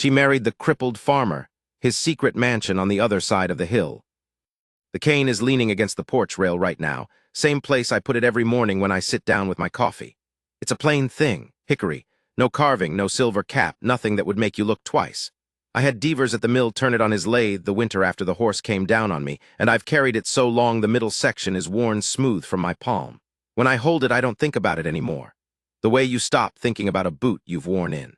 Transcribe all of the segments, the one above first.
She married the crippled farmer, his secret mansion on the other side of the hill. The cane is leaning against the porch rail right now, same place I put it every morning when I sit down with my coffee. It's a plain thing, hickory, no carving, no silver cap, nothing that would make you look twice. I had Devers at the mill turn it on his lathe the winter after the horse came down on me, and I've carried it so long the middle section is worn smooth from my palm. When I hold it, I don't think about it anymore. The way you stop thinking about a boot you've worn in.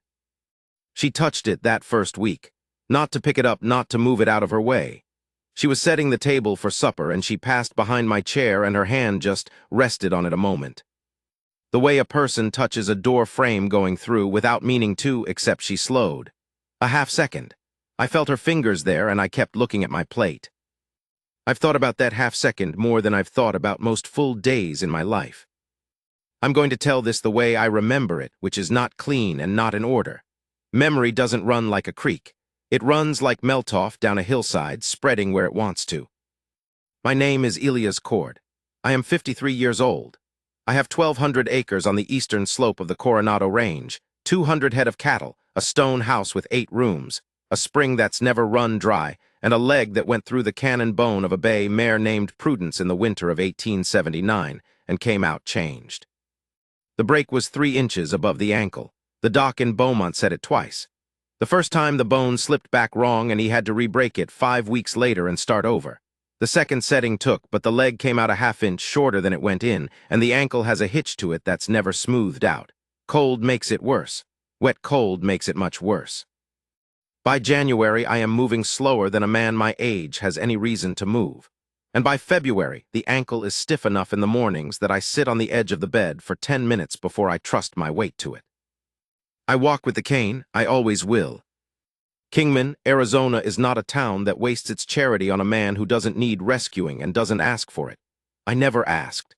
She touched it that first week, not to pick it up, not to move it out of her way. She was setting the table for supper, and she passed behind my chair, and her hand just rested on it a moment. The way a person touches a door frame going through without meaning to, except she slowed. A half second. I felt her fingers there, and I kept looking at my plate. I've thought about that half second more than I've thought about most full days in my life. I'm going to tell this the way I remember it, which is not clean and not in order. Memory doesn't run like a creek. It runs like melt-off down a hillside, spreading where it wants to. My name is Elias Cord. I am 53 years old. I have 1,200 acres on the eastern slope of the Coronado Range, 200 head of cattle, a stone house with 8 rooms, a spring that's never run dry, and a leg that went through the cannon bone of a bay mare named Prudence in the winter of 1879 and came out changed. The break was 3 inches above the ankle. The doc in Beaumont said it twice. The first time the bone slipped back wrong and he had to re-break it 5 weeks later and start over. The second setting took, but the leg came out a half-inch shorter than it went in, and the ankle has a hitch to it that's never smoothed out. Cold makes it worse. Wet cold makes it much worse. By January, I am moving slower than a man my age has any reason to move. And by February, the ankle is stiff enough in the mornings that I sit on the edge of the bed for 10 minutes before I trust my weight to it. I walk with the cane, I always will. Kingman, Arizona is not a town that wastes its charity on a man who doesn't need rescuing and doesn't ask for it. I never asked.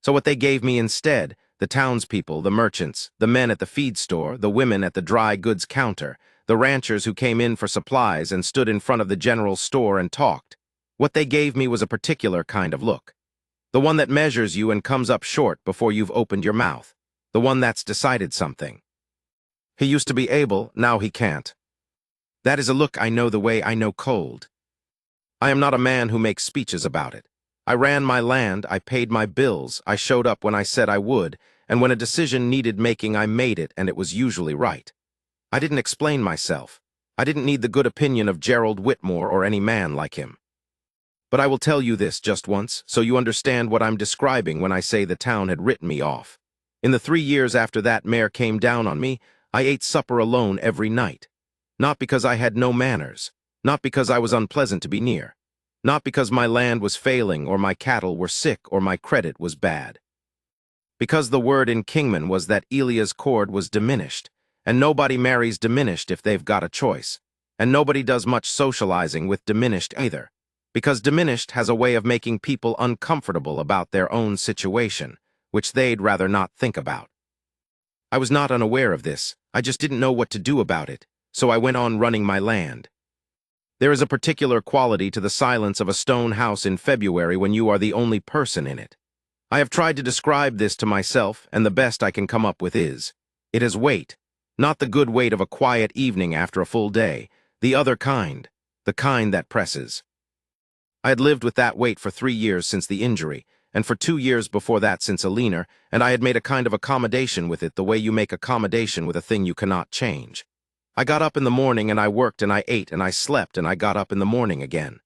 So what they gave me instead, the townspeople, the merchants, the men at the feed store, the women at the dry goods counter, the ranchers who came in for supplies and stood in front of the general store and talked. What they gave me was a particular kind of look. The one that measures you and comes up short before you've opened your mouth. The one that's decided something. He used to be able, now he can't. That is a look I know the way I know cold. I am not a man who makes speeches about it. I ran my land, I paid my bills, I showed up when I said I would, and when a decision needed making I made it, and it was usually right. I didn't explain myself. I didn't need the good opinion of Gerald Whitmore or any man like him. But I will tell you this just once, so you understand what I'm describing when I say the town had written me off. In the 3 years after that mare came down on me, I ate supper alone every night. Not because I had no manners, not because I was unpleasant to be near, not because my land was failing or my cattle were sick or my credit was bad. Because the word in Kingman was that Elias Cord was diminished, and nobody marries diminished if they've got a choice, and nobody does much socializing with diminished either, because diminished has a way of making people uncomfortable about their own situation, which they'd rather not think about. I was not unaware of this, I just didn't know what to do about it, so I went on running my land. There is a particular quality to the silence of a stone house in February when you are the only person in it. I have tried to describe this to myself, and the best I can come up with is, it has weight, not the good weight of a quiet evening after a full day, the other kind, the kind that presses. I had lived with that weight for 3 years since the injury, and for 2 years before that since a leaner, and I had made a kind of accommodation with it the way you make accommodation with a thing you cannot change. I got up in the morning and I worked and I ate and I slept and I got up in the morning again.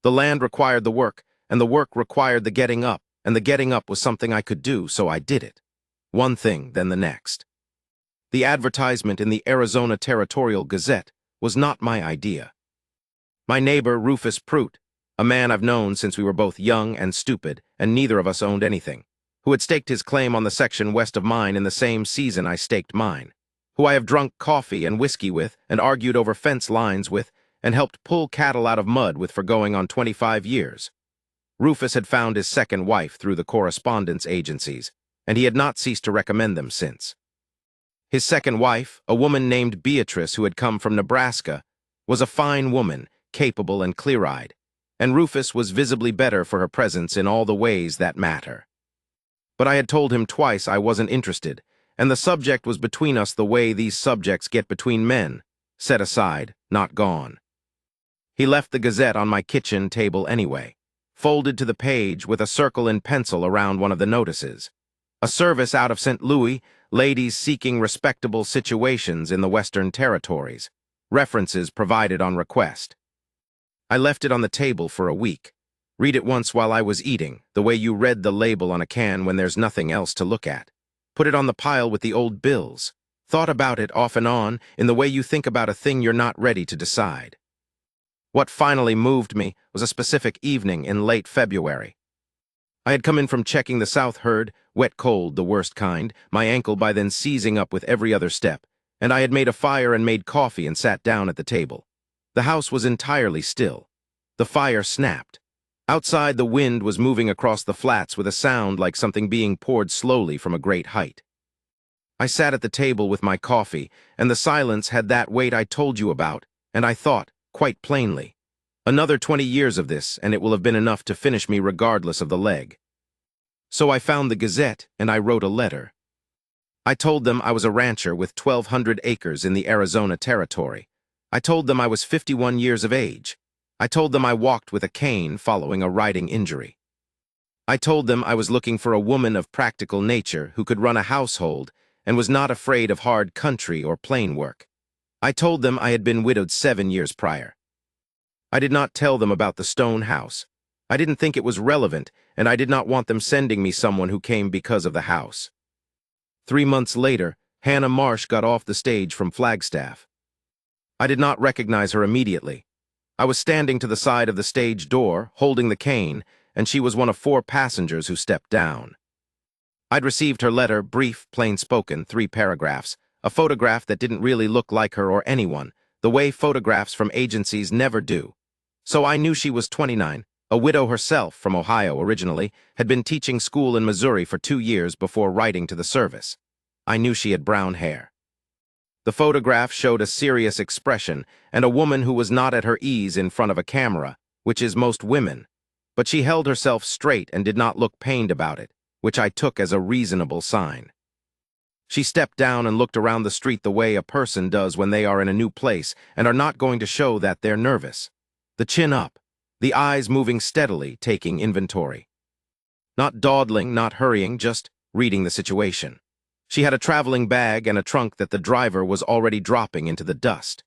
The land required the work, and the work required the getting up, and the getting up was something I could do, so I did it. One thing, then the next. The advertisement in the Arizona Territorial Gazette was not my idea. My neighbor, Rufus Prout, a man I've known since we were both young and stupid, and neither of us owned anything, who had staked his claim on the section west of mine in the same season I staked mine, who I have drunk coffee and whiskey with and argued over fence lines with and helped pull cattle out of mud with for going on 25 years. Rufus had found his second wife through the correspondence agencies, and he had not ceased to recommend them since. His second wife, a woman named Beatrice who had come from Nebraska, was a fine woman, capable and clear-eyed, and Rufus was visibly better for her presence in all the ways that matter. But I had told him twice I wasn't interested, and the subject was between us the way these subjects get between men, set aside, not gone. He left the Gazette on my kitchen table anyway, folded to the page with a circle in pencil around one of the notices. A service out of St. Louis, ladies seeking respectable situations in the Western Territories. References provided on request. I left it on the table for a week. Read it once while I was eating, the way you read the label on a can when there's nothing else to look at. Put it on the pile with the old bills. Thought about it off and on in the way you think about a thing you're not ready to decide. What finally moved me was a specific evening in late February. I had come in from checking the south herd, wet cold, the worst kind, my ankle by then seizing up with every other step, and I had made a fire and made coffee and sat down at the table. The house was entirely still. The fire snapped. Outside, the wind was moving across the flats with a sound like something being poured slowly from a great height. I sat at the table with my coffee, and the silence had that weight I told you about, and I thought, quite plainly, another 20 years of this, and it will have been enough to finish me regardless of the leg. So I found the Gazette, and I wrote a letter. I told them I was a rancher with 1,200 acres in the Arizona Territory. I told them I was 51 years of age. I told them I walked with a cane following a riding injury. I told them I was looking for a woman of practical nature who could run a household and was not afraid of hard country or plain work. I told them I had been widowed 7 years prior. I did not tell them about the stone house. I didn't think it was relevant, and I did not want them sending me someone who came because of the house. 3 months later, Hannah Marsh got off the stage from Flagstaff. I did not recognize her immediately. I was standing to the side of the stage door, holding the cane, and she was one of 4 passengers who stepped down. I'd received her letter, brief, plain-spoken, 3 paragraphs, a photograph that didn't really look like her or anyone, the way photographs from agencies never do. So I knew she was 29, a widow herself from Ohio originally, had been teaching school in Missouri for 2 years before writing to the service. I knew she had brown hair. The photograph showed a serious expression and a woman who was not at her ease in front of a camera, which is most women. But she held herself straight and did not look pained about it, which I took as a reasonable sign. She stepped down and looked around the street the way a person does when they are in a new place and are not going to show that they're nervous. The chin up, the eyes moving steadily, taking inventory. Not dawdling, not hurrying, just reading the situation. She had a traveling bag and a trunk that the driver was already dropping into the dust.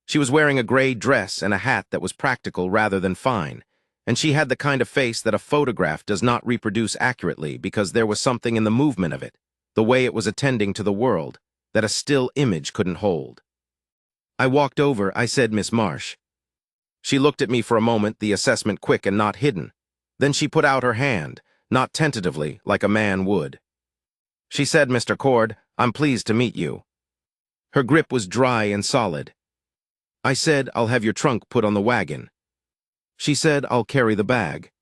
She was wearing a gray dress and a hat that was practical rather than fine, and she had the kind of face that a photograph does not reproduce accurately because there was something in the movement of it, the way it was attending to the world, that a still image couldn't hold. I walked over, I said, "Miss Marsh." She looked at me for a moment, the assessment quick and not hidden. Then she put out her hand, not tentatively, like a man would. She said, "Mr. Cord, I'm pleased to meet you." Her grip was dry and solid. I said, "I'll have your trunk put on the wagon." She said, "I'll carry the bag."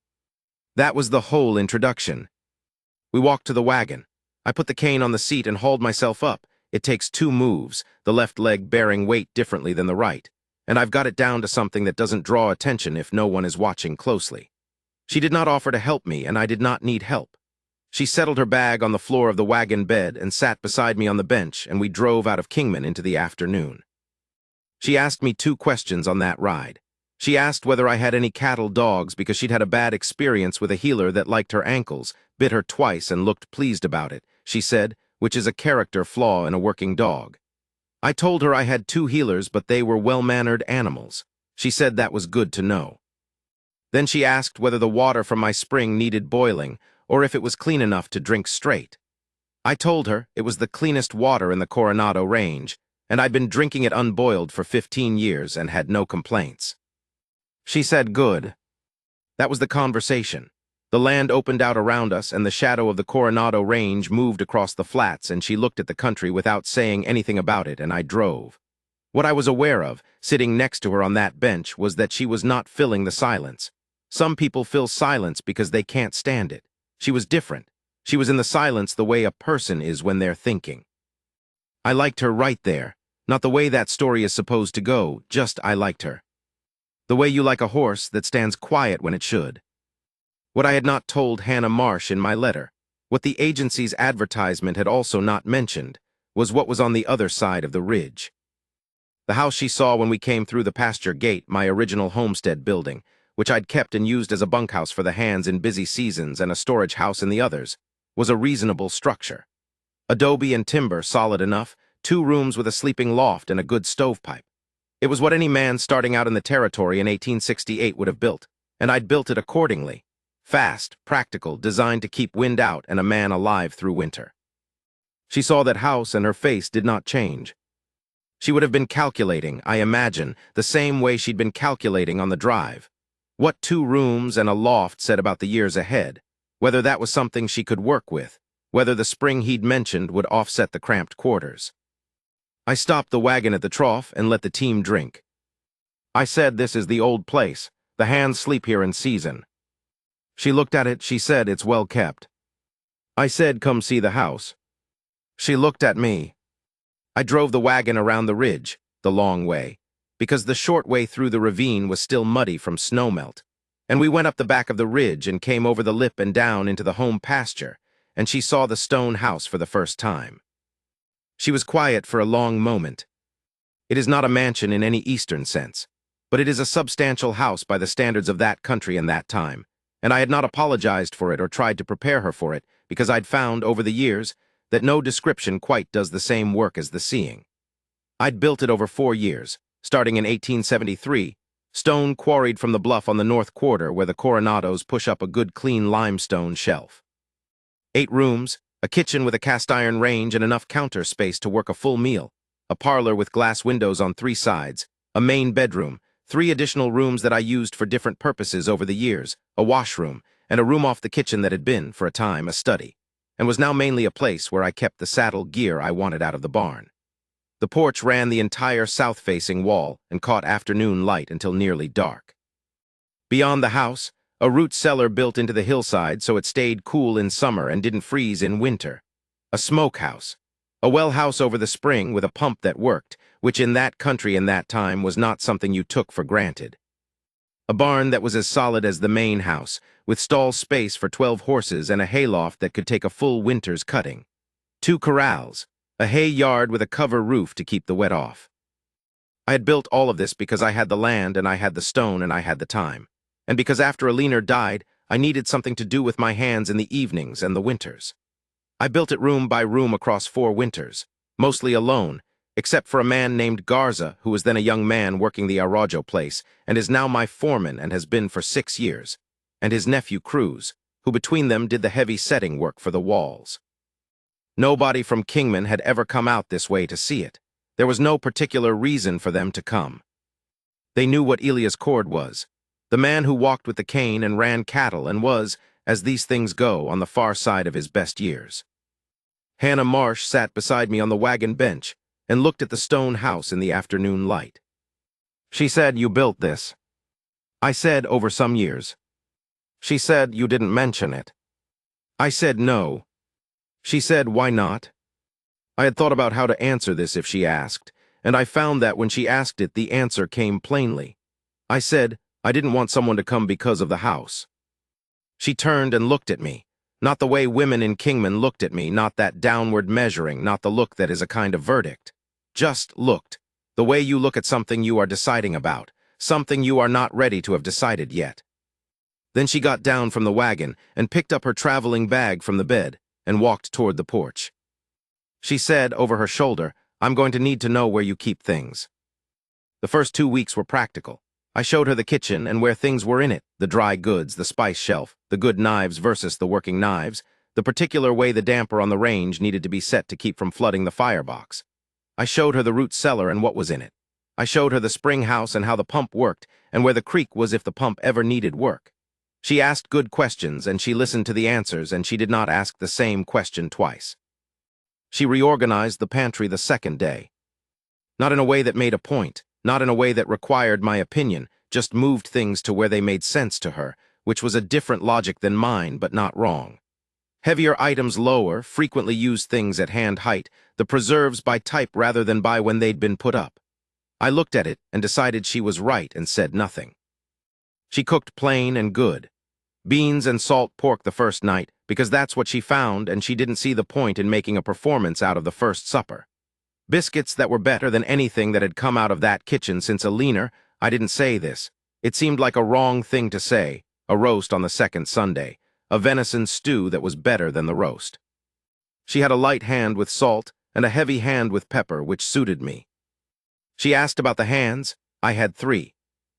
That was the whole introduction. We walked to the wagon. I put the cane on the seat and hauled myself up. It takes 2 moves, the left leg bearing weight differently than the right, and I've got it down to something that doesn't draw attention if no one is watching closely. She did not offer to help me, and I did not need help. She settled her bag on the floor of the wagon bed and sat beside me on the bench, and we drove out of Kingman into the afternoon. She asked me 2 questions on that ride. She asked whether I had any cattle dogs because she'd had a bad experience with a heeler that liked her ankles, bit her twice, and looked pleased about it, she said, which is a character flaw in a working dog. I told her I had 2 heelers, but they were well-mannered animals. She said that was good to know. Then she asked whether the water from my spring needed boiling, or if it was clean enough to drink straight. I told her it was the cleanest water in the Coronado Range, and I'd been drinking it unboiled for 15 years and had no complaints. She said, "Good." That was the conversation. The land opened out around us, and the shadow of the Coronado Range moved across the flats, and she looked at the country without saying anything about it, and I drove. What I was aware of, sitting next to her on that bench, was that she was not filling the silence. Some people fill silence because they can't stand it. She was different. She was in the silence the way a person is when they're thinking. I liked her right there. Not the way that story is supposed to go, just I liked her. The way you like a horse that stands quiet when it should. What I had not told Hannah Marsh in my letter, what the agency's advertisement had also not mentioned, was what was on the other side of the ridge. The house she saw when we came through the pasture gate, my original homestead building, which I'd kept and used as a bunkhouse for the hands in busy seasons and a storage house in the others, was a reasonable structure. Adobe and timber, solid enough, 2 rooms with a sleeping loft and a good stovepipe. It was what any man starting out in the territory in 1868 would have built, and I'd built it accordingly. Fast, practical, designed to keep wind out and a man alive through winter. She saw that house and her face did not change. She would have been calculating, I imagine, the same way she'd been calculating on the drive. What 2 rooms and a loft said about the years ahead, whether that was something she could work with, whether the spring he'd mentioned would offset the cramped quarters. I stopped the wagon at the trough and let the team drink. I said, "This is the old place. The hands sleep here in season." She looked at it. She said, "It's well kept." I said, "Come see the house." She looked at me. I drove the wagon around the ridge, the long way, because the short way through the ravine was still muddy from snowmelt, and we went up the back of the ridge and came over the lip and down into the home pasture, and she saw the stone house for the first time. She was quiet for a long moment. It is not a mansion in any Eastern sense, but it is a substantial house by the standards of that country and that time, and I had not apologized for it or tried to prepare her for it because I'd found, over the years, that no description quite does the same work as the seeing. I'd built it over 4 years, starting in 1873, stone quarried from the bluff on the north quarter where the Coronados push up a good clean limestone shelf. 8 rooms, a kitchen with a cast-iron range and enough counter space to work a full meal, a parlor with glass windows on 3 sides, a main bedroom, 3 additional rooms that I used for different purposes over the years, a washroom, and a room off the kitchen that had been, for a time, a study, and was now mainly a place where I kept the saddle gear I wanted out of the barn. The porch ran the entire south-facing wall and caught afternoon light until nearly dark. Beyond the house, a root cellar built into the hillside so it stayed cool in summer and didn't freeze in winter. A smokehouse. A well house over the spring with a pump that worked, which in that country in that time was not something you took for granted. A barn that was as solid as the main house, with stall space for 12 horses and a hayloft that could take a full winter's cutting. 2 corrals, a hay yard with a cover roof to keep the wet off. I had built all of this because I had the land and I had the stone and I had the time, and because after Alina died, I needed something to do with my hands in the evenings and the winters. I built it room by room across 4 winters, mostly alone, except for a man named Garza, who was then a young man working the Arroyo place, and is now my foreman and has been for 6 years, and his nephew Cruz, who between them did the heavy setting work for the walls. Nobody from Kingman had ever come out this way to see it. There was no particular reason for them to come. They knew what Elias Cord was, the man who walked with the cane and ran cattle and was, as these things go, on the far side of his best years. Hannah Marsh sat beside me on the wagon bench and looked at the stone house in the afternoon light. She said, "You built this." I said, "Over some years." She said, "You didn't mention it." I said, "No." She said, "Why not?" I had thought about how to answer this if she asked, and I found that when she asked it, the answer came plainly. I said, "I didn't want someone to come because of the house." She turned and looked at me, not the way women in Kingman looked at me, not that downward measuring, not the look that is a kind of verdict. Just looked, the way you look at something you are deciding about, something you are not ready to have decided yet. Then she got down from the wagon and picked up her traveling bag from the bed and walked toward the porch. She said, over her shoulder, "I'm going to need to know where you keep things." The first 2 weeks were practical. I showed her the kitchen and where things were in it, the dry goods, the spice shelf, the good knives versus the working knives, the particular way the damper on the range needed to be set to keep from flooding the firebox. I showed her the root cellar and what was in it. I showed her the spring house and how the pump worked and where the creek was if the pump ever needed work. She asked good questions and she listened to the answers and she did not ask the same question twice. She reorganized the pantry the second day. Not in a way that made a point, not in a way that required my opinion, just moved things to where they made sense to her, which was a different logic than mine, but not wrong. Heavier items lower, frequently used things at hand height, the preserves by type rather than by when they'd been put up. I looked at it and decided she was right and said nothing. She cooked plain and good. Beans and salt pork the first night, because that's what she found and she didn't see the point in making a performance out of the first supper. Biscuits that were better than anything that had come out of that kitchen since a leaner. I didn't say this. It seemed like a wrong thing to say. A roast on the second Sunday. A venison stew that was better than the roast. She had a light hand with salt and a heavy hand with pepper, which suited me. She asked about the hands. I had 3.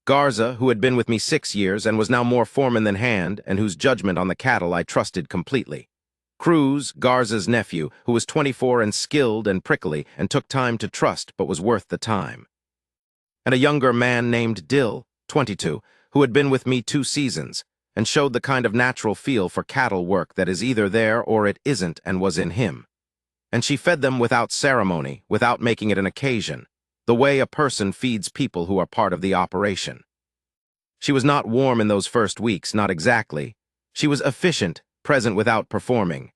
Garza, who had been with me 6 years and was now more foreman than hand, and whose judgment on the cattle I trusted completely. Cruz, Garza's nephew, who was 24 and skilled and prickly and took time to trust but was worth the time. And a younger man named Dill, 22, who had been with me 2 seasons, and showed the kind of natural feel for cattle work that is either there or it isn't and was in him. And she fed them without ceremony, without making it an occasion, the way a person feeds people who are part of the operation. She was not warm in those first weeks, not exactly. She was efficient, present without performing.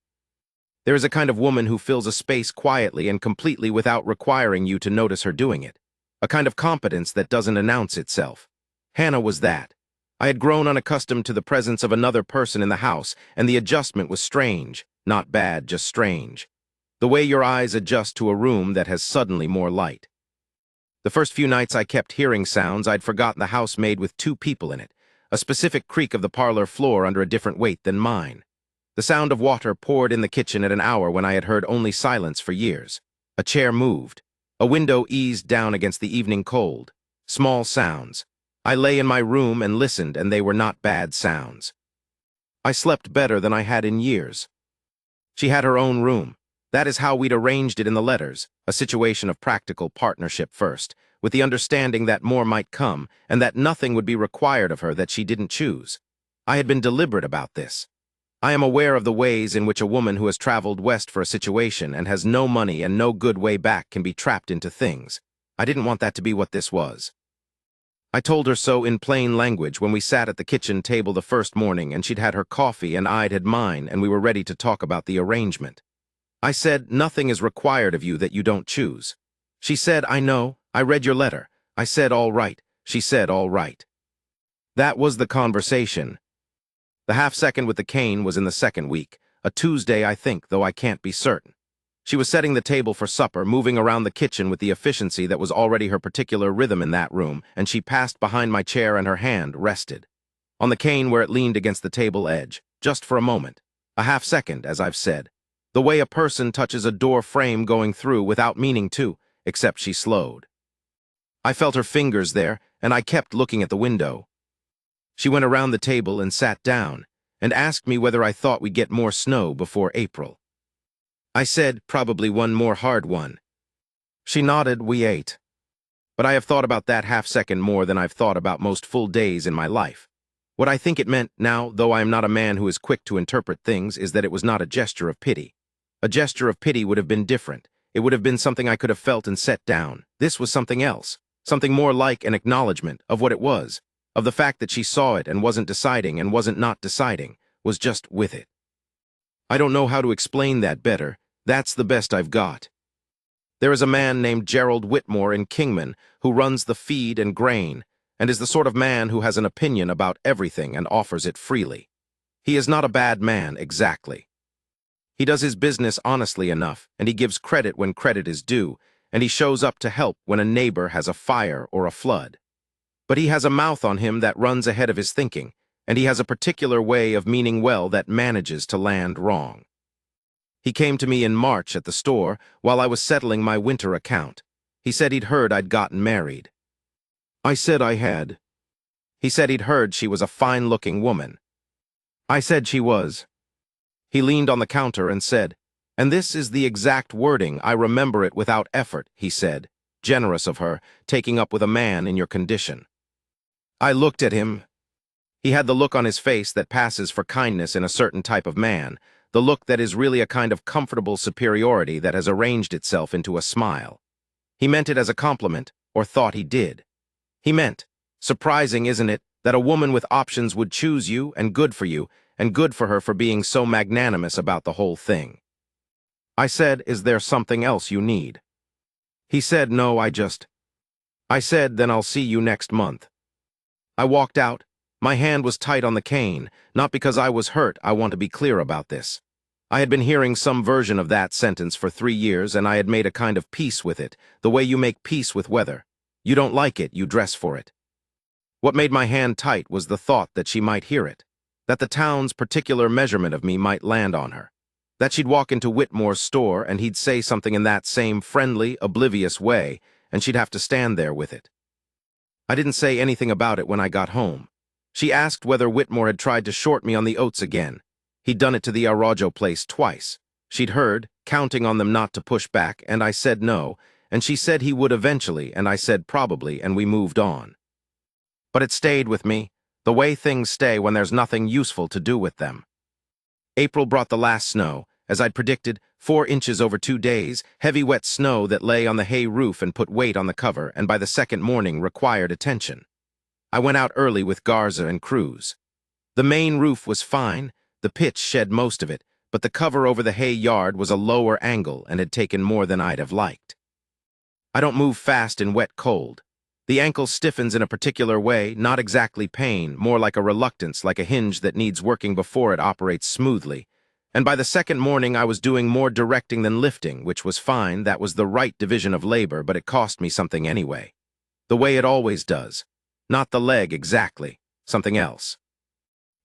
There is a kind of woman who fills a space quietly and completely without requiring you to notice her doing it. A kind of competence that doesn't announce itself. Hannah was that. I had grown unaccustomed to the presence of another person in the house, and the adjustment was strange. Not bad, just strange. The way your eyes adjust to a room that has suddenly more light. The first few nights I kept hearing sounds I'd forgotten the house made with 2 people in it, a specific creak of the parlor floor under a different weight than mine. The sound of water poured in the kitchen at an hour when I had heard only silence for years. A chair moved. A window eased down against the evening cold. Small sounds. I lay in my room and listened, and they were not bad sounds. I slept better than I had in years. She had her own room. That is how we'd arranged it in the letters, a situation of practical partnership first, with the understanding that more might come, and that nothing would be required of her that she didn't choose. I had been deliberate about this. I am aware of the ways in which a woman who has traveled west for a situation and has no money and no good way back can be trapped into things. I didn't want that to be what this was. I told her so in plain language when we sat at the kitchen table the first morning and she'd had her coffee and I'd had mine and we were ready to talk about the arrangement. I said, nothing is required of you that you don't choose. She said, I know, I read your letter. I said, all right. She said, all right. That was the conversation. The half-second with the cane was in the second week, a Tuesday I think, though I can't be certain. She was setting the table for supper, moving around the kitchen with the efficiency that was already her particular rhythm in that room, and she passed behind my chair and her hand rested. On the cane where it leaned against the table edge, just for a moment. A half-second, as I've said. The way a person touches a door frame going through without meaning to, except she slowed. I felt her fingers there, and I kept looking at the window. She went around the table and sat down, and asked me whether I thought we'd get more snow before April. I said, probably one more hard one. She nodded, we ate. But I have thought about that half-second more than I've thought about most full days in my life. What I think it meant now, though I am not a man who is quick to interpret things, is that it was not a gesture of pity. A gesture of pity would have been different. It would have been something I could have felt and set down. This was something else, something more like an acknowledgement of what it was, of the fact that she saw it and wasn't deciding and wasn't not deciding, was just with it. I don't know how to explain that better. That's the best I've got. There is a man named Gerald Whitmore in Kingman who runs the feed and grain, and is the sort of man who has an opinion about everything and offers it freely. He is not a bad man, exactly. He does his business honestly enough, and he gives credit when credit is due, and he shows up to help when a neighbor has a fire or a flood. But he has a mouth on him that runs ahead of his thinking, and he has a particular way of meaning well that manages to land wrong. He came to me in March at the store while I was settling my winter account. He said he'd heard I'd gotten married. I said I had. He said he'd heard she was a fine-looking woman. I said she was. He leaned on the counter and said, and this is the exact wording, I remember it without effort, he said, generous of her, taking up with a man in your condition. I looked at him. He had the look on his face that passes for kindness in a certain type of man, the look that is really a kind of comfortable superiority that has arranged itself into a smile. He meant it as a compliment, or thought he did. He meant, surprising, isn't it, that a woman with options would choose you, and good for you, and good for her for being so magnanimous about the whole thing. I said, is there something else you need? He said, no, I said, then I'll see you next month. I walked out. My hand was tight on the cane, not because I was hurt, I want to be clear about this. I had been hearing some version of that sentence for 3 years, and I had made a kind of peace with it, the way you make peace with weather. You don't like it, you dress for it. What made my hand tight was the thought that she might hear it, that the town's particular measurement of me might land on her, that she'd walk into Whitmore's store and he'd say something in that same friendly, oblivious way, and she'd have to stand there with it. I didn't say anything about it when I got home. She asked whether Whitmore had tried to short me on the oats again. He'd done it to the Araujo place twice. She'd heard, counting on them not to push back, and I said no, and she said he would eventually, and I said probably, and we moved on. But it stayed with me, the way things stay when there's nothing useful to do with them. April brought the last snow, as I'd predicted, 4 inches over 2 days, heavy wet snow that lay on the hay roof and put weight on the cover, and by the second morning required attention. I went out early with Garza and Cruz. The main roof was fine, the pitch shed most of it, but the cover over the hay yard was a lower angle and had taken more than I'd have liked. I don't move fast in wet cold. The ankle stiffens in a particular way, not exactly pain, more like a reluctance, like a hinge that needs working before it operates smoothly. And by the second morning I was doing more directing than lifting, which was fine. That was the right division of labor, but it cost me something anyway. The way it always does. Not the leg exactly, something else.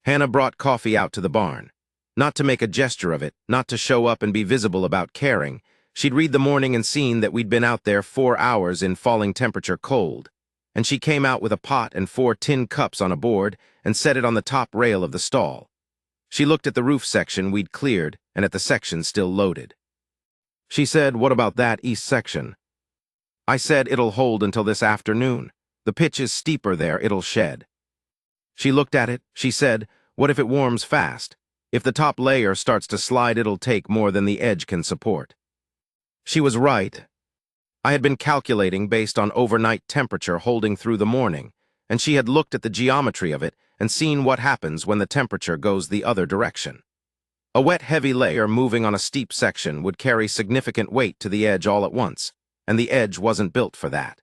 Hannah brought coffee out to the barn. Not to make a gesture of it, not to show up and be visible about caring. She'd read the morning and seen that we'd been out there 4 hours in falling temperature cold. And she came out with a pot and 4 tin cups on a board and set it on the top rail of the stall. She looked at the roof section we'd cleared and at the section still loaded. She said, "What about that east section?" I said, "It'll hold until this afternoon. The pitch is steeper there, it'll shed." She looked at it. She said, "What if it warms fast? If the top layer starts to slide, it'll take more than the edge can support." She was right. I had been calculating based on overnight temperature holding through the morning, and she had looked at the geometry of it and seen what happens when the temperature goes the other direction. A wet, heavy layer moving on a steep section would carry significant weight to the edge all at once, and the edge wasn't built for that.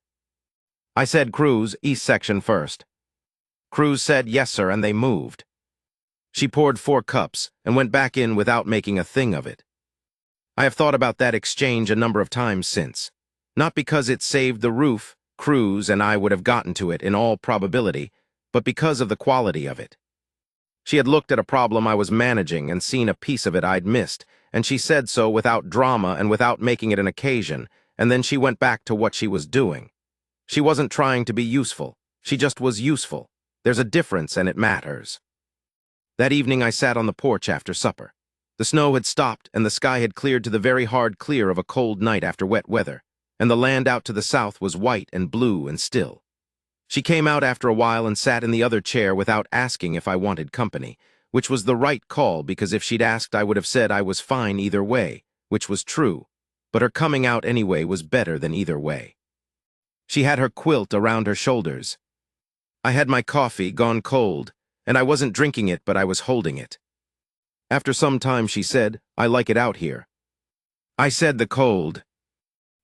I said, "Cruz, east section first." Cruz said, "Yes, sir," and they moved. She poured 4 cups and went back in without making a thing of it. I have thought about that exchange a number of times since. Not because it saved the roof, Cruz and I would have gotten to it in all probability, but because of the quality of it. She had looked at a problem I was managing and seen a piece of it I'd missed, and she said so without drama and without making it an occasion, and then she went back to what she was doing. She wasn't trying to be useful. She just was useful. There's a difference, and it matters. That evening I sat on the porch after supper. The snow had stopped, and the sky had cleared to the very hard clear of a cold night after wet weather, and the land out to the south was white and blue and still. She came out after a while and sat in the other chair without asking if I wanted company, which was the right call, because if she'd asked I would have said I was fine either way, which was true, but her coming out anyway was better than either way. She had her quilt around her shoulders. I had my coffee, gone cold, and I wasn't drinking it, but I was holding it. After some time she said, "I like it out here." I said, "The cold."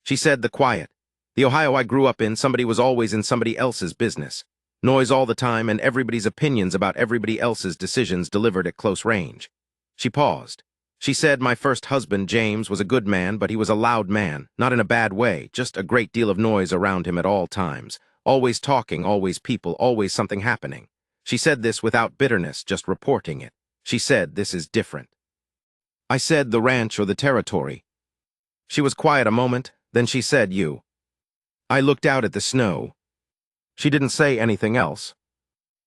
She said, "The quiet. The Ohio I grew up in, somebody was always in somebody else's business. Noise all the time, and everybody's opinions about everybody else's decisions delivered at close range." She paused. She said, "My first husband, James, was a good man, but he was a loud man, not in a bad way, just a great deal of noise around him at all times. Always talking, always people, always something happening." She said this without bitterness, just reporting it. She said, "This is different." I said, "The ranch or the territory." She was quiet a moment, then she said, "You." I looked out at the snow. She didn't say anything else.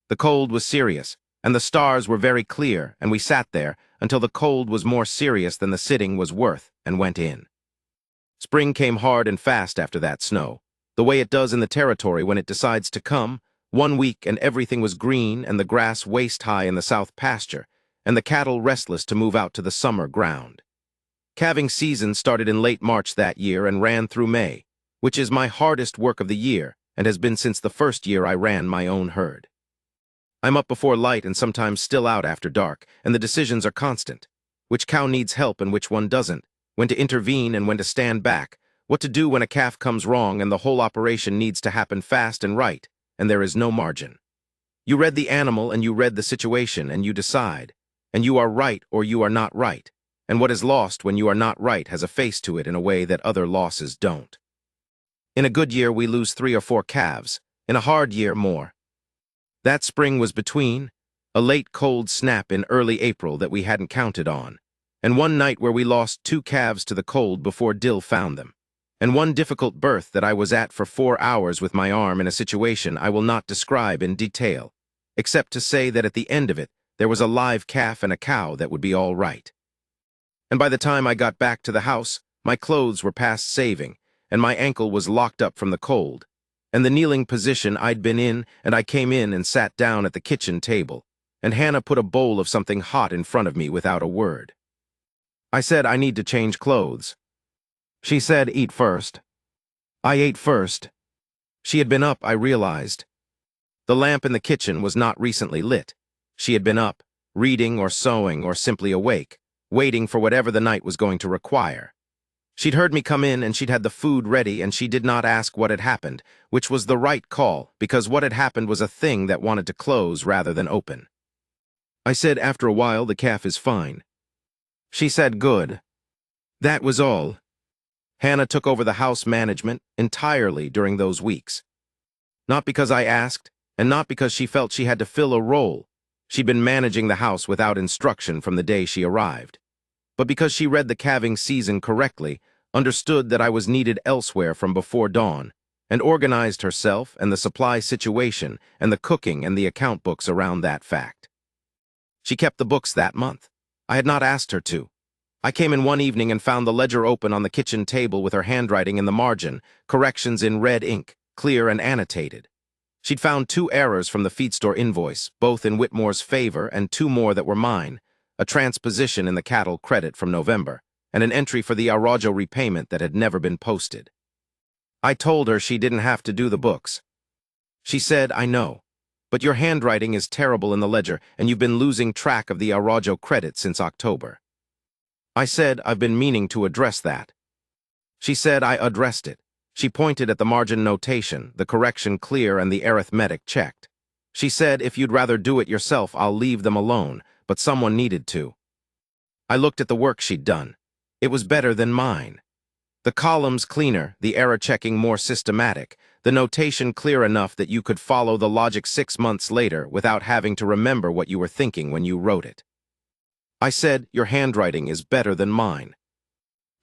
The cold was serious, and the stars were very clear, and we sat there until the cold was more serious than the sitting was worth, and went in. Spring came hard and fast after that snow, the way it does in the territory when it decides to come. 1 week and everything was green and the grass waist-high in the south pasture, and the cattle restless to move out to the summer ground. Calving season started in late March that year and ran through May, which is my hardest work of the year and has been since the first year I ran my own herd. I'm up before light and sometimes still out after dark, and the decisions are constant. Which cow needs help and which one doesn't, when to intervene and when to stand back, what to do when a calf comes wrong and the whole operation needs to happen fast and right, and there is no margin. You read the animal and you read the situation and you decide, and you are right or you are not right, and what is lost when you are not right has a face to it in a way that other losses don't. In a good year, we lose 3 or 4 calves. In a hard year, more. That spring was between a late cold snap in early April that we hadn't counted on, and one night where we lost 2 calves to the cold before Dill found them, and one difficult birth that I was at for 4 hours with my arm in a situation I will not describe in detail, except to say that at the end of it, there was a live calf and a cow that would be all right. And by the time I got back to the house, my clothes were past saving, and my ankle was locked up from the cold, and the kneeling position I'd been in, and I came in and sat down at the kitchen table, and Hannah put a bowl of something hot in front of me without a word. I said, I need to change clothes. She said, eat first. I ate first. She had been up, I realized. The lamp in the kitchen was not recently lit. She had been up, reading or sewing or simply awake, waiting for whatever the night was going to require. She'd heard me come in and she'd had the food ready, and she did not ask what had happened, which was the right call, because what had happened was a thing that wanted to close rather than open. I said, after a while, the calf is fine. She said, good. That was all. Hannah took over the house management entirely during those weeks. Not because I asked, and not because she felt she had to fill a role. She'd been managing the house without instruction from the day she arrived. But because she read the calving season correctly, understood that I was needed elsewhere from before dawn, and organized herself and the supply situation and the cooking and the account books around that fact. She kept the books that month. I had not asked her to. I came in one evening and found the ledger open on the kitchen table with her handwriting in the margin, corrections in red ink, clear and annotated. She'd found 2 errors from the feed store invoice, both in Whitmore's favor, and 2 more that were mine, a transposition in the cattle credit from November, and an entry for the Araujo repayment that had never been posted. I told her she didn't have to do the books. She said, I know, but your handwriting is terrible in the ledger, and you've been losing track of the Araujo credit since October. I said, I've been meaning to address that. She said, I addressed it. She pointed at the margin notation, the correction clear and the arithmetic checked. She said, if you'd rather do it yourself, I'll leave them alone, but someone needed to. I looked at the work she'd done. It was better than mine. The columns cleaner, the error checking more systematic, the notation clear enough that you could follow the logic 6 months later without having to remember what you were thinking when you wrote it. I said, your handwriting is better than mine.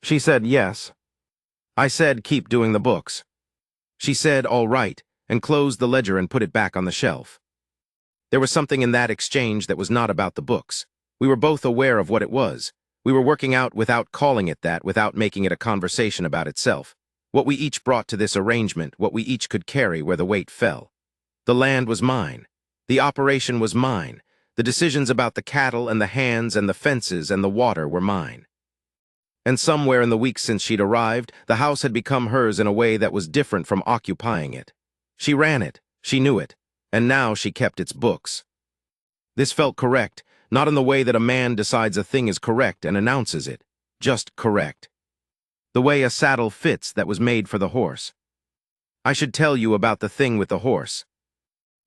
She said, yes. I said, keep doing the books. She said, all right, and closed the ledger and put it back on the shelf. There was something in that exchange that was not about the books. We were both aware of what it was. We were working out without calling it that, without making it a conversation about itself. What we each brought to this arrangement, what we each could carry where the weight fell. The land was mine. The operation was mine. The decisions about the cattle and the hands and the fences and the water were mine. And somewhere in the weeks since she'd arrived, the house had become hers in a way that was different from occupying it. She ran it, she knew it, and now she kept its books. This felt correct, not in the way that a man decides a thing is correct and announces it, just correct. The way a saddle fits that was made for the horse. I should tell you about the thing with the horse.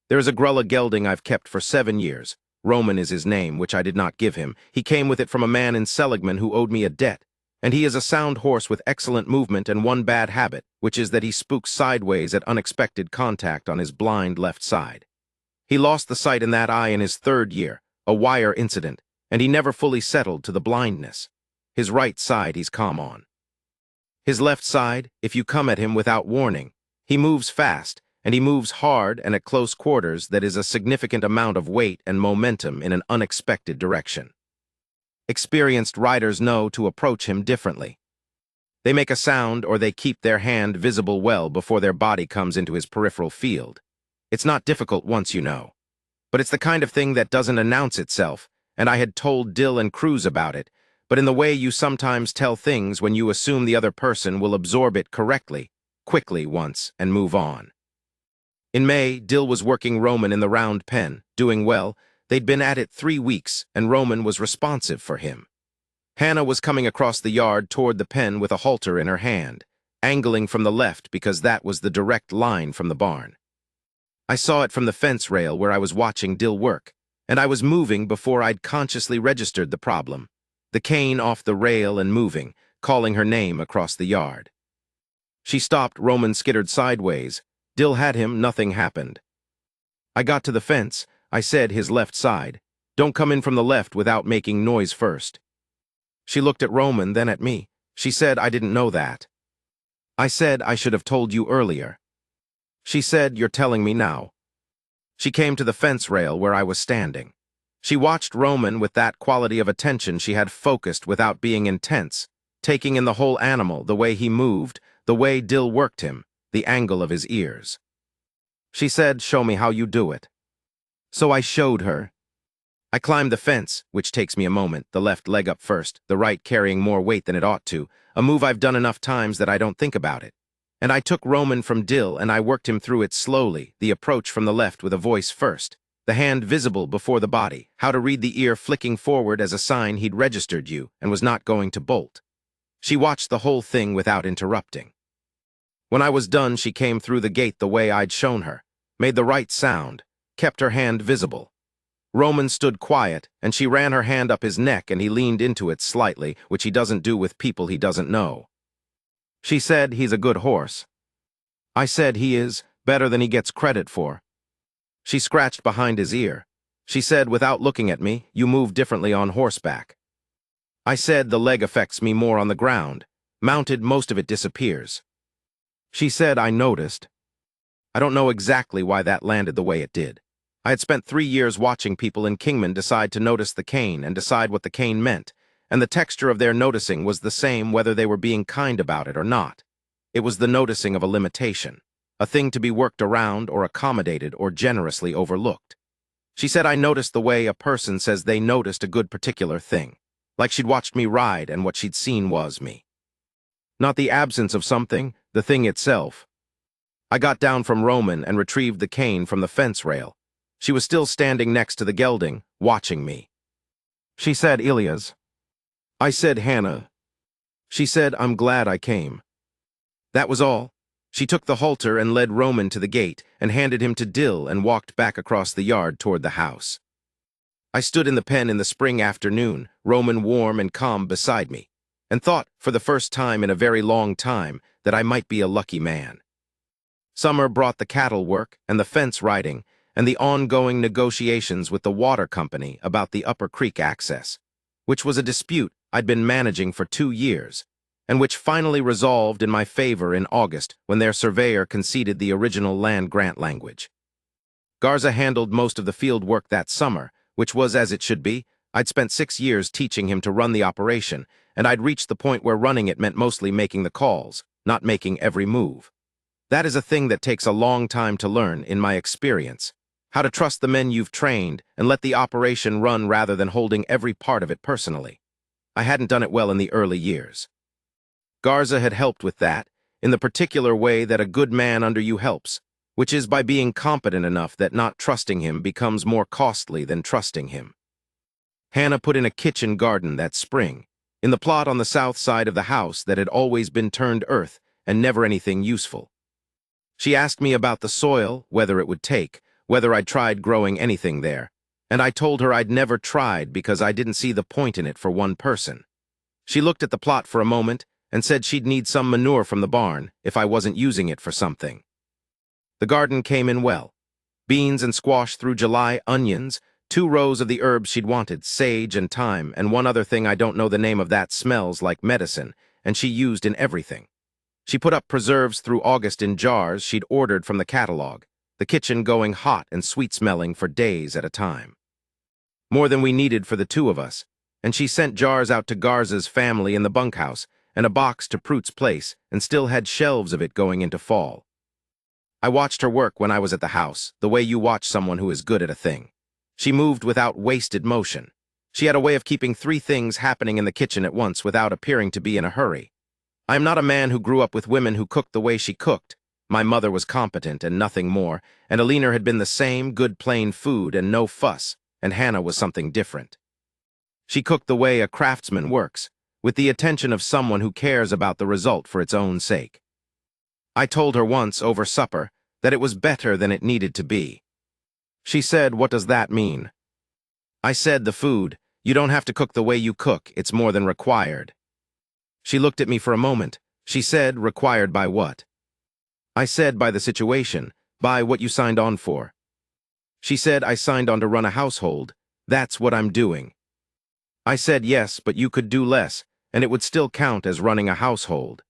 There is a Grulla gelding I've kept for 7 years. Roman is his name, which I did not give him. He came with it from a man in Seligman who owed me a debt. And he is a sound horse with excellent movement and one bad habit, which is that he spooks sideways at unexpected contact on his blind left side. He lost the sight in that eye in his 3rd year, a wire incident, and he never fully settled to the blindness. His right side he's calm on. His left side, if you come at him without warning, he moves fast, and he moves hard and at close quarters that is a significant amount of weight and momentum in an unexpected direction. Experienced riders know to approach him differently. They make a sound or they keep their hand visible well before their body comes into his peripheral field. It's not difficult once you know. But it's the kind of thing that doesn't announce itself, and I had told Dill and Cruz about it, but in the way you sometimes tell things when you assume the other person will absorb it correctly, quickly once, and move on. In May, Dill was working Roman in the round pen, doing well. They'd been at it 3 weeks, and Roman was responsive for him. Hannah was coming across the yard toward the pen with a halter in her hand, angling from the left because that was the direct line from the barn. I saw it from the fence rail where I was watching Dill work, and I was moving before I'd consciously registered the problem. the cane off the rail and moving, calling her name across the yard. She stopped. Roman skittered sideways. Dill had him. Nothing happened. I got to the fence. I said, his left side. Don't come in from the left without making noise first. She looked at Roman, then at me. She said, I didn't know that. I said, I should have told you earlier. She said, you're telling me now. She came to the fence rail where I was standing. She watched Roman with that quality of attention she had, focused without being intense, taking in the whole animal, the way he moved, the way Dill worked him, the angle of his ears. She said, show me how you do it. So I showed her. I climbed the fence, which takes me a moment, the left leg up first, the right carrying more weight than it ought to, a move I've done enough times that I don't think about it. And I took Roman from Dill and I worked him through it slowly, the approach from the left with a voice first, the hand visible before the body, how to read the ear flicking forward as a sign he'd registered you and was not going to bolt. She watched the whole thing without interrupting. When I was done, she came through the gate the way I'd shown her, made the right sound, kept her hand visible. Roman stood quiet, and she ran her hand up his neck and he leaned into it slightly, which he doesn't do with people he doesn't know. She said, he's a good horse. I said, he is, better than he gets credit for. She scratched behind his ear. She said, without looking at me, you move differently on horseback. I said, the leg affects me more on the ground. Mounted, most of it disappears. She said, I noticed. I don't know exactly why that landed the way it did. I had spent 3 years watching people in Kingman decide to notice the cane and decide what the cane meant, and the texture of their noticing was the same whether they were being kind about it or not. It was the noticing of a limitation, a thing to be worked around or accommodated or generously overlooked. She said, I noticed the way a person says they noticed a good particular thing, like she'd watched me ride and what she'd seen was me. Not the absence of something, the thing itself. I got down from Roman and retrieved the cane from the fence rail. She was still standing next to the gelding, watching me. She said, Ilias. I said, Hannah. She said, I'm glad I came. That was all. She took the halter and led Roman to the gate and handed him to Dill and walked back across the yard toward the house. I stood in the pen in the spring afternoon, Roman warm and calm beside me, and thought, for the first time in a very long time, that I might be a lucky man. Summer brought the cattle work and the fence riding and the ongoing negotiations with the water company about the Upper Creek access, which was a dispute I'd been managing for 2 years, and which finally resolved in my favor in August when their surveyor conceded the original land grant language. Garza handled most of the field work that summer, which was as it should be. I'd spent 6 years teaching him to run the operation, and I'd reached the point where running it meant mostly making the calls, not making every move. That is a thing that takes a long time to learn, in my experience. How to trust the men you've trained and let the operation run rather than holding every part of it personally. I hadn't done it well in the early years. Garza had helped with that, in the particular way that a good man under you helps, which is by being competent enough that not trusting him becomes more costly than trusting him. Hannah put in a kitchen garden that spring, in the plot on the south side of the house that had always been turned earth and never anything useful. She asked me about the soil, whether it would take, whether I'd tried growing anything there, and I told her I'd never tried because I didn't see the point in it for one person. She looked at the plot for a moment and said she'd need some manure from the barn if I wasn't using it for something. The garden came in well. Beans and squash through July, onions, 2 rows of the herbs she'd wanted, sage and thyme, and one other thing I don't know the name of that smells like medicine, and she used in everything. She put up preserves through August in jars she'd ordered from the catalog, the kitchen going hot and sweet-smelling for days at a time. More than we needed for the 2 of us, and she sent jars out to Garza's family in the bunkhouse and a box to Prute's place and still had shelves of it going into fall. I watched her work when I was at the house, the way you watch someone who is good at a thing. She moved without wasted motion. She had a way of keeping 3 things happening in the kitchen at once without appearing to be in a hurry. I am not a man who grew up with women who cooked the way she cooked. My mother was competent and nothing more, and Alina had been the same, good plain food and no fuss, and Hannah was something different. She cooked the way a craftsman works, with the attention of someone who cares about the result for its own sake. I told her once, over supper, that it was better than it needed to be. She said, what does that mean? I said the food, You don't have to cook the way you cook, it's more than required. She looked at me for a moment. She said, required by what? I said, by the situation, by what you signed on for. She said, I signed on to run a household. That's what I'm doing. I said, yes, but you could do less, and it would still count as running a household.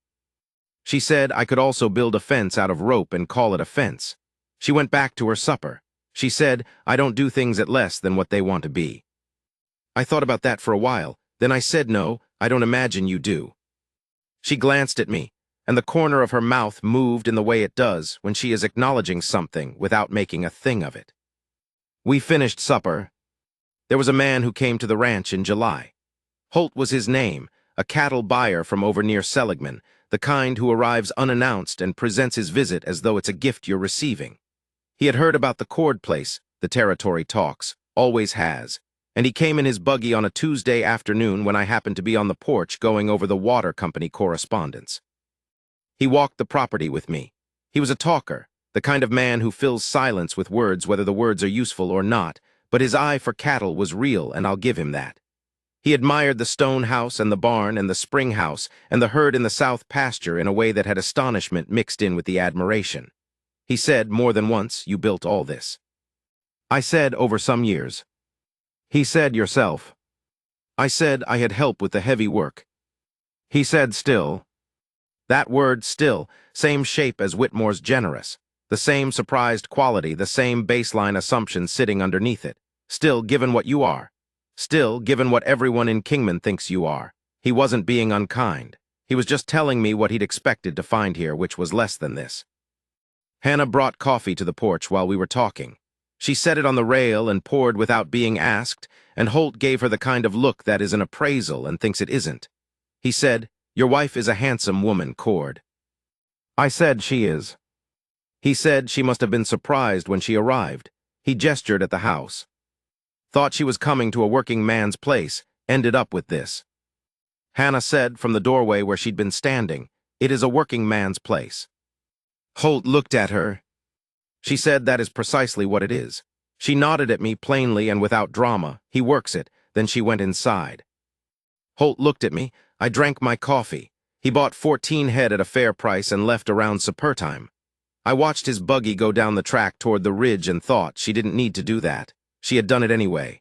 She said I could also build a fence out of rope and call it a fence. She went back to her supper. She said, I don't do things at less than what they want to be. I thought about that for a while. Then I said, no, I don't imagine you do. She glanced at me, and the corner of her mouth moved in the way it does when she is acknowledging something without making a thing of it. We finished supper. There was a man who came to the ranch in July. Holt was his name, a cattle buyer from over near Seligman, the kind who arrives unannounced and presents his visit as though it's a gift you're receiving. He had heard about the Cord place, the territory talks, always has, and he came in his buggy on a Tuesday afternoon when I happened to be on the porch going over the water company correspondence. He walked the property with me. He was a talker, the kind of man who fills silence with words whether the words are useful or not, but his eye for cattle was real, and I'll give him that. He admired the stone house and the barn and the spring house and the herd in the south pasture in a way that had astonishment mixed in with the admiration. He said more than once, you built all this. I said, over some years. He said, yourself. I said I had help with the heavy work. He said, still. That word, still, same shape as Whitmore's generous, the same surprised quality, the same baseline assumption sitting underneath it. Still, given what you are. Still, given what everyone in Kingman thinks you are. He wasn't being unkind. He was just telling me what he'd expected to find here, which was less than this. Hannah brought coffee to the porch while we were talking. She set it on the rail and poured without being asked, and Holt gave her the kind of look that is an appraisal and thinks it isn't. He said, your wife is a handsome woman, Cord. I said she is. He said she must have been surprised when she arrived. He gestured at the house. Thought she was coming to a working man's place, ended up with this. Hannah said from the doorway where she'd been standing, it is a working man's place. Holt looked at her. She said that is precisely what it is. She nodded at me plainly and without drama. He works it. Then she went inside. Holt looked at me. I drank my coffee. He bought 14 head at a fair price and left around supper time. I watched his buggy go down the track toward the ridge and thought she didn't need to do that. She had done it anyway.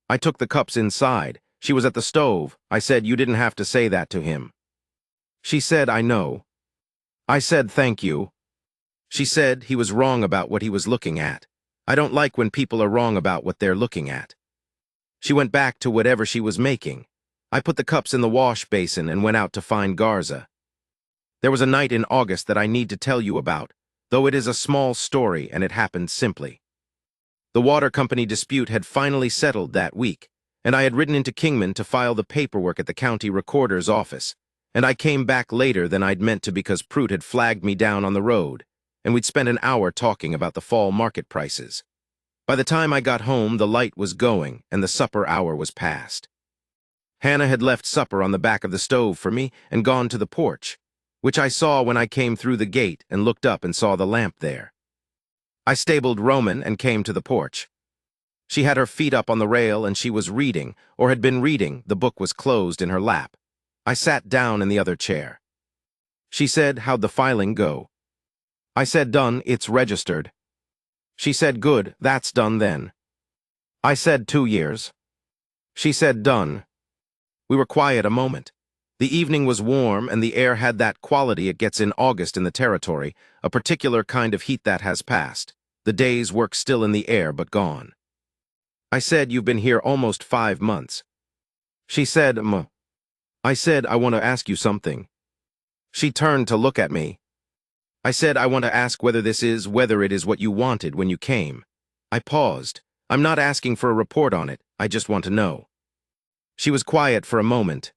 I took the cups inside. She was at the stove. I said, you didn't have to say that to him. She said, I know. I said, thank you. She said he was wrong about what he was looking at. I don't like when people are wrong about what they're looking at. She went back to whatever she was making. I put the cups in the wash basin and went out to find Garza. There was a night in August that I need to tell you about, though it is a small story and it happened simply. The water company dispute had finally settled that week, and I had ridden into Kingman to file the paperwork at the county recorder's office, and I came back later than I'd meant to because Pruitt had flagged me down on the road, and we'd spent an hour talking about the fall market prices. By the time I got home, the light was going and the supper hour was past. Hannah had left supper on the back of the stove for me and gone to the porch, which I saw when I came through the gate and looked up and saw the lamp there. I stabled Roman and came to the porch. She had her feet up on the rail and she was reading, or had been reading. The book was closed in her lap. I sat down in the other chair. She said, how'd the filing go? I said, done, it's registered. She said, good, that's done then. I said, 2 years. She said, done. We were quiet a moment. The evening was warm and the air had that quality it gets in August in the territory, a particular kind of heat that has passed. The day's work still in the air but gone. I said, you've been here almost 5 months. She said, I said, I want to ask you something. She turned to look at me. I said, I want to ask whether it is what you wanted when you came. I paused. I'm not asking for a report on it, I just want to know. She was quiet for a moment.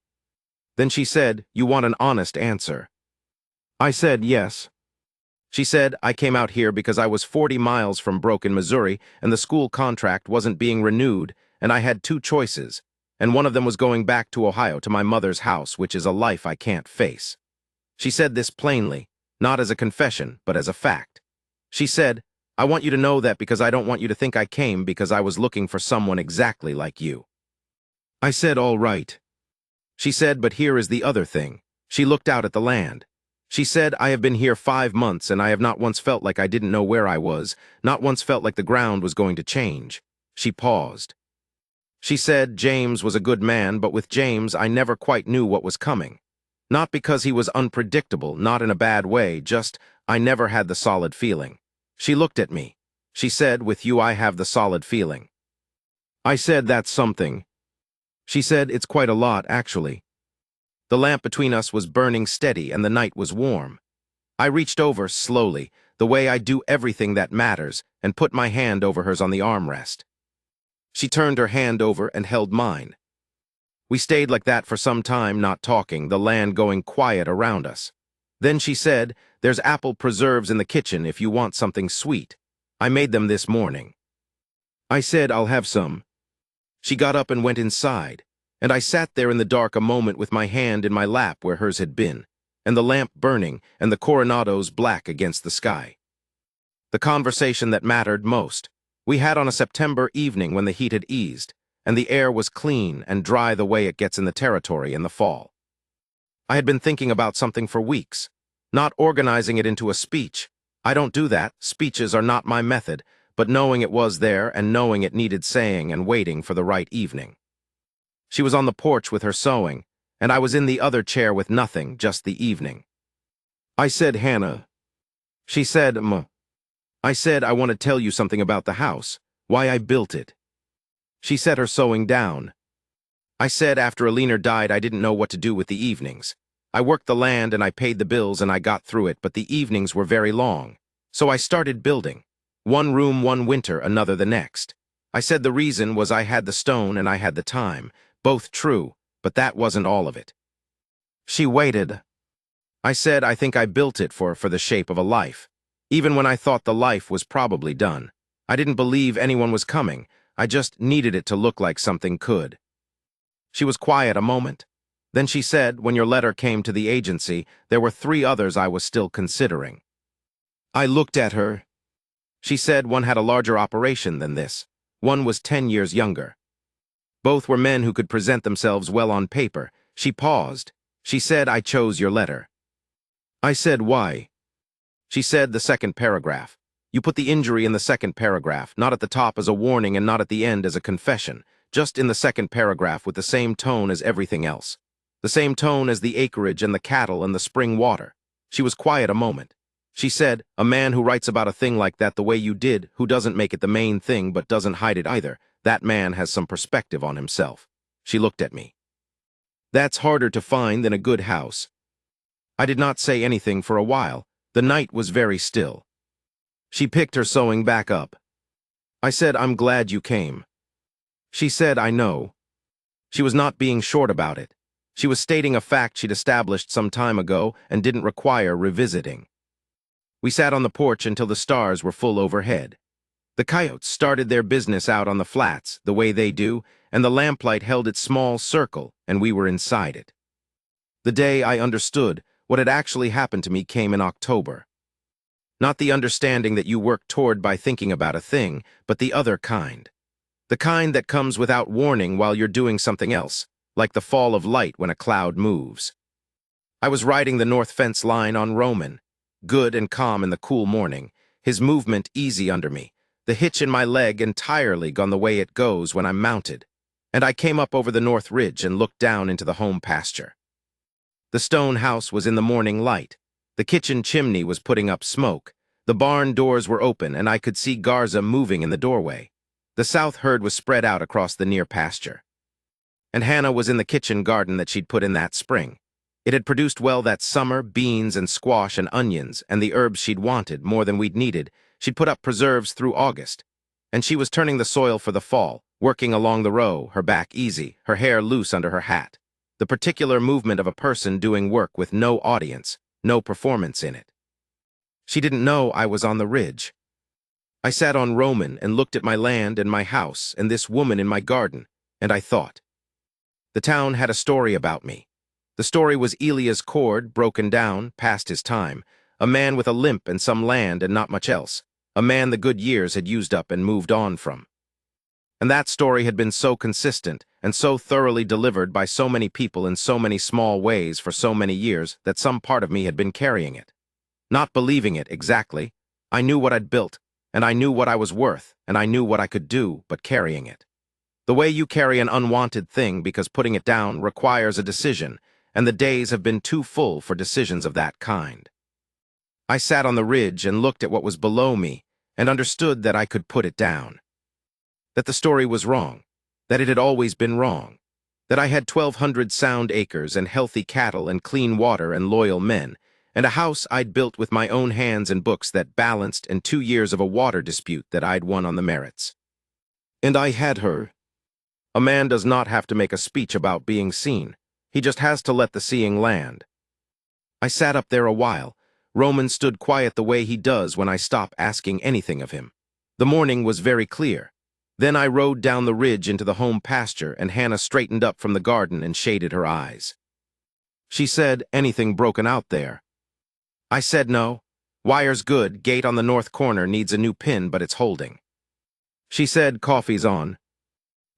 Then she said, you want an honest answer. I said, yes. She said, I came out here because I was 40 miles from Broken, Missouri, and the school contract wasn't being renewed, and I had 2 choices, and one of them was going back to Ohio to my mother's house, which is a life I can't face. She said this plainly, not as a confession, but as a fact. She said, I want you to know that because I don't want you to think I came because I was looking for someone exactly like you. I said, all right. She said, but here is the other thing. She looked out at the land. She said, I have been here 5 months and I have not once felt like I didn't know where I was, not once felt like the ground was going to change. She paused. She said James was a good man, but with James I never quite knew what was coming. Not because he was unpredictable, not in a bad way, just I never had the solid feeling. She looked at me. She said, with you I have the solid feeling. I said, that's something. She said, it's quite a lot, actually. The lamp between us was burning steady and the night was warm. I reached over slowly, the way I do everything that matters, and put my hand over hers on the armrest. She turned her hand over and held mine. We stayed like that for some time, not talking, the land going quiet around us. Then she said, there's apple preserves in the kitchen if you want something sweet. I made them this morning. I said, I'll have some. She got up and went inside, and I sat there in the dark a moment with my hand in my lap where hers had been, and the lamp burning and the coronados black against the sky. The conversation that mattered most, we had on a September evening when the heat had eased, and the air was clean and dry the way it gets in the territory in the fall. I had been thinking about something for weeks, not organizing it into a speech. I don't do that, speeches are not my method, but knowing it was there and knowing it needed saying and waiting for the right evening. She was on the porch with her sewing, and I was in the other chair with nothing, just the evening. I said, Hannah. She said, I said, I want to tell you something about the house, why I built it. She set her sewing down. I said, after Alina died, I didn't know what to do with the evenings. I worked the land and I paid the bills and I got through it, but the evenings were very long. So I started building. One room one winter, another the next. I said the reason was I had the stone and I had the time. Both true, but that wasn't all of it. She waited. I said, I think I built it for the shape of a life. Even when I thought the life was probably done. I didn't believe anyone was coming. I just needed it to look like something could. She was quiet a moment. Then she said, when your letter came to the agency, there were 3 others I was still considering. I looked at her. She said one had a larger operation than this. One was 10 years younger. Both were men who could present themselves well on paper. She paused. She said, I chose your letter. I said, why? She said, the second paragraph. You put the injury in the second paragraph, not at the top as a warning and not at the end as a confession, just in the second paragraph with the same tone as everything else. The same tone as the acreage and the cattle and the spring water. She was quiet a moment. She said, a man who writes about a thing like that the way you did, who doesn't make it the main thing but doesn't hide it either, that man has some perspective on himself. She looked at me. That's harder to find than a good house. I did not say anything for a while. The night was very still. She picked her sewing back up. I said, I'm glad you came. She said, I know. She was not being short about it. She was stating a fact she'd established some time ago and didn't require revisiting. We sat on the porch until the stars were full overhead. The coyotes started their business out on the flats, the way they do, and the lamplight held its small circle, and we were inside it. The day I understood what had actually happened to me came in October. Not the understanding that you work toward by thinking about a thing, but the other kind. The kind that comes without warning while you're doing something else, like the fall of light when a cloud moves. I was riding the north fence line on Roman, good and calm in the cool morning, his movement easy under me, the hitch in my leg entirely gone the way it goes when I'm mounted, and I came up over the north ridge and looked down into the home pasture. The stone house was in the morning light. The kitchen chimney was putting up smoke. The barn doors were open, and I could see Garza moving in the doorway. The south herd was spread out across the near pasture. And Hannah was in the kitchen garden that she'd put in that spring. It had produced well that summer, beans and squash and onions, and the herbs she'd wanted, more than we'd needed. She'd put up preserves through August. And she was turning the soil for the fall, working along the row, her back easy, her hair loose under her hat. The particular movement of a person doing work with no audience, no performance in it. She didn't know I was on the ridge. I sat on Roman and looked at my land and my house and this woman in my garden, and I thought. The town had a story about me. The story was Elia's cord, broken down, past his time, a man with a limp and some land and not much else, a man the good years had used up and moved on from. And that story had been so consistent and so thoroughly delivered by so many people in so many small ways for so many years that some part of me had been carrying it. Not believing it exactly. I knew what I'd built, and I knew what I was worth, and I knew what I could do, but carrying it. The way you carry an unwanted thing because putting it down requires a decision, and the days have been too full for decisions of that kind. I sat on the ridge and looked at what was below me and understood that I could put it down. That the story was wrong, that it had always been wrong, that I had 1,200 sound acres and healthy cattle and clean water and loyal men, and a house I'd built with my own hands and books that balanced, and 2 years of a water dispute that I'd won on the merits. And I had her. A man does not have to make a speech about being seen. He just has to let the seeing land. I sat up there a while. Roman stood quiet the way he does when I stop asking anything of him. The morning was very clear. Then I rode down the ridge into the home pasture, and Hannah straightened up from the garden and shaded her eyes. She said, "Anything broken out there?" I said no. "Wire's good, gate on the north corner needs a new pin, but it's holding." She said, "Coffee's on."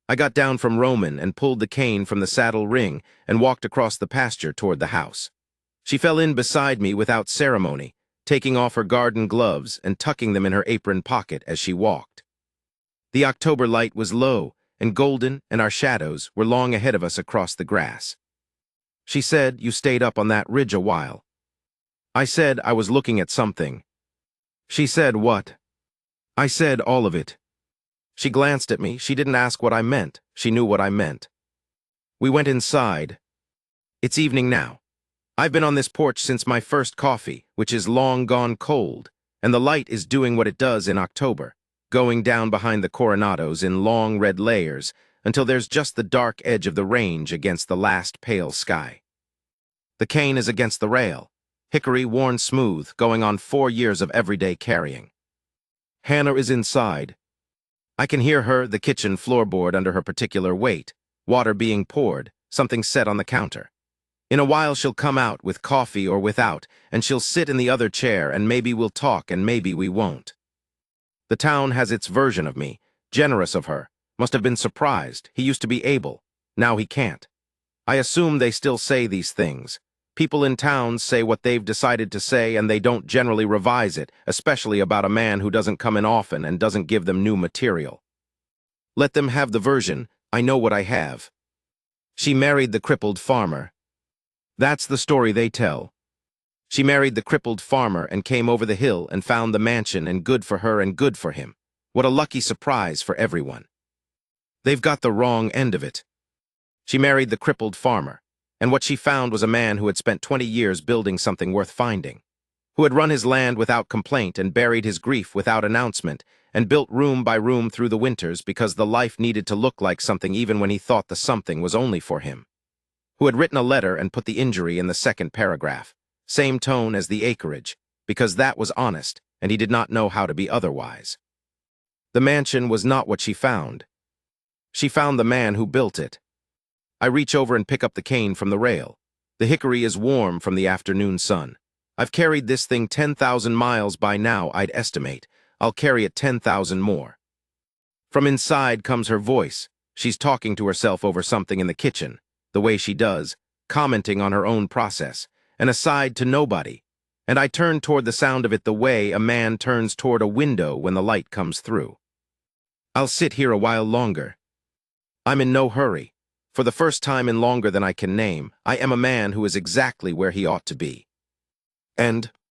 I got down from Roman and pulled the cane from the saddle ring and walked across the pasture toward the house. She fell in beside me without ceremony, taking off her garden gloves and tucking them in her apron pocket as she walked. The October light was low and golden, and our shadows were long ahead of us across the grass. She said, "You stayed up on that ridge a while." I said, "I was looking at something." She said, "What?" I said, "All of it." She glanced at me. She didn't ask what I meant. She knew what I meant. We went inside. It's evening now. I've been on this porch since my first coffee, which is long gone cold, and the light is doing what it does in October, going down behind the Coronados in long red layers until there's just the dark edge of the range against the last pale sky. The cane is against the rail, hickory worn smooth, going on 4 years of everyday carrying. Hannah is inside. I can hear her, the kitchen floorboard under her particular weight, water being poured, something set on the counter. In a while she'll come out, with coffee or without, and she'll sit in the other chair, and maybe we'll talk and maybe we won't. The town has its version of me, generous of her, must have been surprised. He used to be able, now he can't. I assume they still say these things. People in towns say what they've decided to say, and they don't generally revise it, especially about a man who doesn't come in often and doesn't give them new material. Let them have the version. I know what I have. She married the crippled farmer. That's the story they tell. She married the crippled farmer and came over the hill and found the mansion, and good for her and good for him. What a lucky surprise for everyone. They've got the wrong end of it. She married the crippled farmer, and what she found was a man who had spent 20 years building something worth finding, who had run his land without complaint and buried his grief without announcement, and built room by room through the winters because the life needed to look like something even when he thought the something was only for him, who had written a letter and put the injury in the second paragraph, same tone as the acreage, because that was honest, and he did not know how to be otherwise. The mansion was not what she found. She found the man who built it. I reach over and pick up the cane from the rail. The hickory is warm from the afternoon sun. I've carried this thing 10,000 miles by now, I'd estimate. I'll carry it 10,000 more. From inside comes her voice. She's talking to herself over something in the kitchen, the way she does, commenting on her own process, and aside to nobody. And I turn toward the sound of it the way a man turns toward a window when the light comes through. I'll sit here a while longer. I'm in no hurry. For the first time in longer than I can name, I am a man who is exactly where he ought to be. And